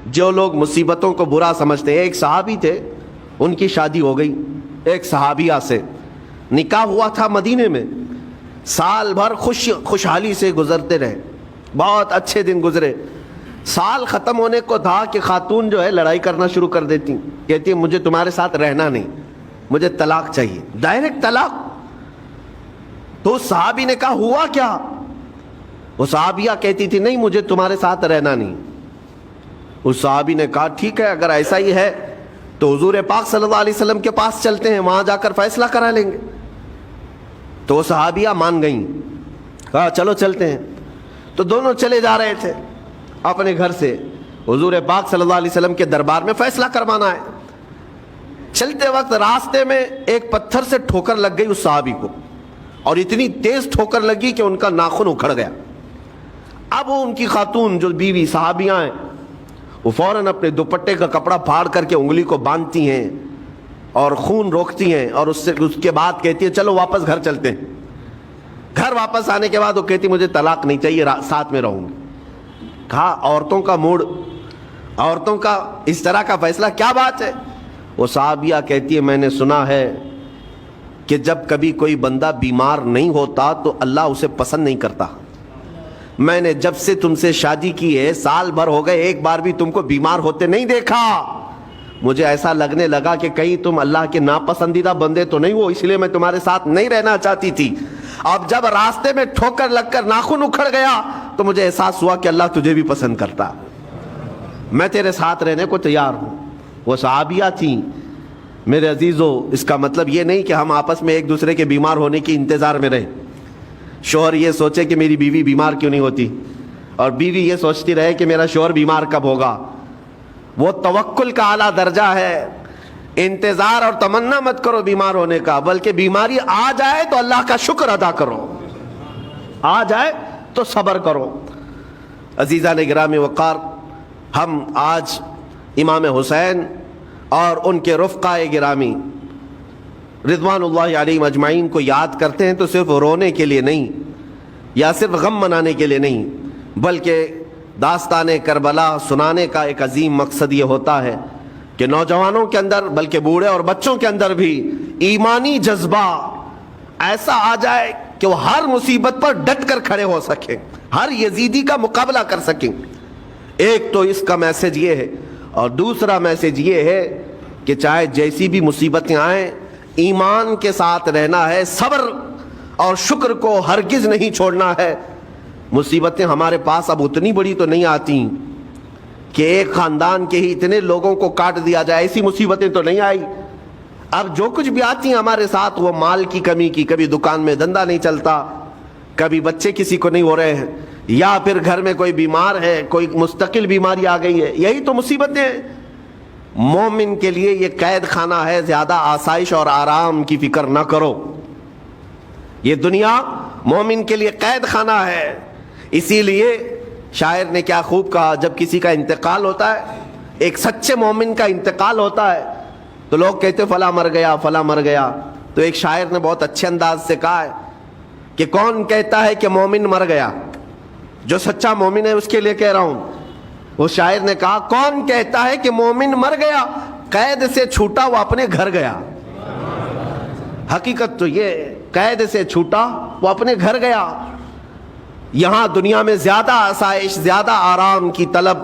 جو لوگ مصیبتوں کو برا سمجھتے ہیں، ایک صحابی تھے، ان کی شادی ہو گئی ایک صحابیہ سے، نکاح ہوا تھا مدینے میں، سال بھر خوشحالی سے گزرتے رہے، بہت اچھے دن گزرے۔ سال ختم ہونے کو تھا کہ خاتون جو ہے لڑائی کرنا شروع کر دیتی، کہتی ہے مجھے تمہارے ساتھ رہنا نہیں، مجھے طلاق چاہیے، ڈائریکٹ طلاق۔ تو اس صحابی نے کہا ہوا کیا؟ وہ صحابیہ کہتی تھی نہیں مجھے تمہارے ساتھ رہنا نہیں۔ اس صحابی نے کہا ٹھیک ہے اگر ایسا ہی ہے تو حضور پاک صلی اللہ علیہ وسلم کے پاس چلتے ہیں، وہاں جا کر فیصلہ کرا لیں گے۔ تو وہ صحابیہ مان گئیں، کہا چلو چلتے ہیں۔ تو دونوں چلے جا رہے تھے اپنے گھر سے، حضور پاک صلی اللہ علیہ وسلم کے دربار میں فیصلہ کروانا ہے۔ چلتے وقت راستے میں ایک پتھر سے ٹھوکر لگ گئی اس صحابی کو، اور اتنی تیز ٹھوکر لگی کہ ان کا ناخن اکھڑ گیا۔ اب وہ ان کی خاتون جو بیوی صحابیاں ہیں وہ فوراً اپنے دوپٹے کا کپڑا پھاڑ کر کے انگلی کو باندھتی ہیں اور خون روکتی ہیں، اور اس کے بعد کہتی ہے چلو واپس گھر چلتے ہیں۔ گھر واپس آنے کے بعد وہ کہتی مجھے طلاق نہیں چاہیے، ساتھ میں رہوں گی۔ کہا عورتوں کا موڈ، عورتوں کا اس طرح کا فیصلہ کیا بات ہے؟ وہ صحابیہ کہتی ہے میں نے سنا ہے کہ جب کبھی کوئی بندہ بیمار نہیں ہوتا تو اللہ اسے پسند نہیں کرتا۔ میں نے جب سے تم سے شادی کی ہے سال بھر ہو گئے، ایک بار بھی تم کو بیمار ہوتے نہیں دیکھا۔ مجھے ایسا لگنے لگا کہ کہیں تم اللہ کے ناپسندیدہ بندے تو نہیں ہو، اس لیے میں تمہارے ساتھ نہیں رہنا چاہتی تھی۔ اب جب راستے میں ٹھوکر لگ کر ناخن اکھڑ گیا تو مجھے احساس ہوا کہ اللہ تجھے بھی پسند کرتا، میں تیرے ساتھ رہنے کو تیار ہوں۔ وہ صحابیہ تھیں میرے عزیزو۔ اس کا مطلب یہ نہیں کہ ہم آپس میں ایک دوسرے کے بیمار ہونے کی انتظار میں رہیں۔ شوہر یہ سوچے کہ میری بیوی بیمار کیوں نہیں ہوتی، اور بیوی یہ سوچتی رہے کہ میرا شوہر بیمار کب ہوگا۔ وہ توکل کا اعلیٰ درجہ ہے۔ انتظار اور تمنا مت کرو بیمار ہونے کا، بلکہ بیماری آ جائے تو اللہ کا شکر ادا کرو، آ جائے تو صبر کرو۔ عزیزان گرامی وقار، ہم آج امام حسین اور ان کے رفقائے گرامی رضوان اللہ علیہم اجمعین کو یاد کرتے ہیں تو صرف رونے کے لیے نہیں یا صرف غم منانے کے لیے نہیں، بلکہ داستان کربلا سنانے کا ایک عظیم مقصد یہ ہوتا ہے کہ نوجوانوں کے اندر بلکہ بوڑھے اور بچوں کے اندر بھی ایمانی جذبہ ایسا آ جائے کہ وہ ہر مصیبت پر ڈٹ کر کھڑے ہو سکیں، ہر یزیدی کا مقابلہ کر سکیں۔ ایک تو اس کا میسج یہ ہے، اور دوسرا میسج یہ ہے کہ چاہے جیسی بھی مصیبتیں آئیں ایمان کے ساتھ رہنا ہے، صبر اور شکر کو ہرگز نہیں چھوڑنا ہے۔ مصیبتیں ہمارے پاس اب اتنی بڑی تو نہیں آتی کہ ایک خاندان کے ہی اتنے لوگوں کو کاٹ دیا جائے، ایسی مصیبتیں تو نہیں آئی۔ اب جو کچھ بھی آتی ہیں ہمارے ساتھ وہ مال کی کمی کی، کبھی دکان میں دھندا نہیں چلتا، کبھی بچے کسی کو نہیں ہو رہے ہیں، یا پھر گھر میں کوئی بیمار ہے، کوئی مستقل بیماری آ گئی ہے، یہی تو مصیبتیں ہیں۔ مومن کے لیے یہ قید خانہ ہے، زیادہ آسائش اور آرام کی فکر نہ کرو۔ یہ دنیا مومن کے لیے قید خانہ ہے۔ اسی لیے شاعر نے کیا خوب کہا، جب کسی کا انتقال ہوتا ہے، ایک سچے مومن کا انتقال ہوتا ہے تو لوگ کہتے فلاں مر گیا فلاں مر گیا، تو ایک شاعر نے بہت اچھے انداز سے کہا ہے کہ کون کہتا ہے کہ مومن مر گیا؟ جو سچا مومن ہے اس کے لیے کہہ رہا ہوں۔ وہ شاعر نے کہا کون کہتا ہے کہ مومن مر گیا، قید سے چھوٹا وہ اپنے گھر گیا۔ حقیقت تو یہ، قید سے چھوٹا وہ اپنے گھر گیا۔ یہاں دنیا میں زیادہ آسائش، زیادہ آرام کی طلب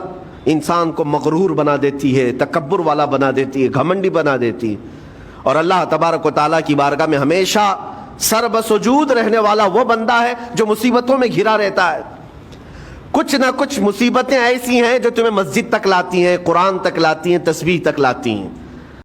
انسان کو مغرور بنا دیتی ہے، تکبر والا بنا دیتی ہے، گھمنڈی بنا دیتی ہے، اور اللہ تبارک و تعالیٰ کی بارگاہ میں ہمیشہ سر بسجود رہنے والا وہ بندہ ہے جو مصیبتوں میں گھرا رہتا ہے۔ کچھ نہ کچھ مصیبتیں ایسی ہیں جو تمہیں مسجد تک لاتی ہیں، قرآن تک لاتی ہیں، تسبیح تک لاتی ہیں۔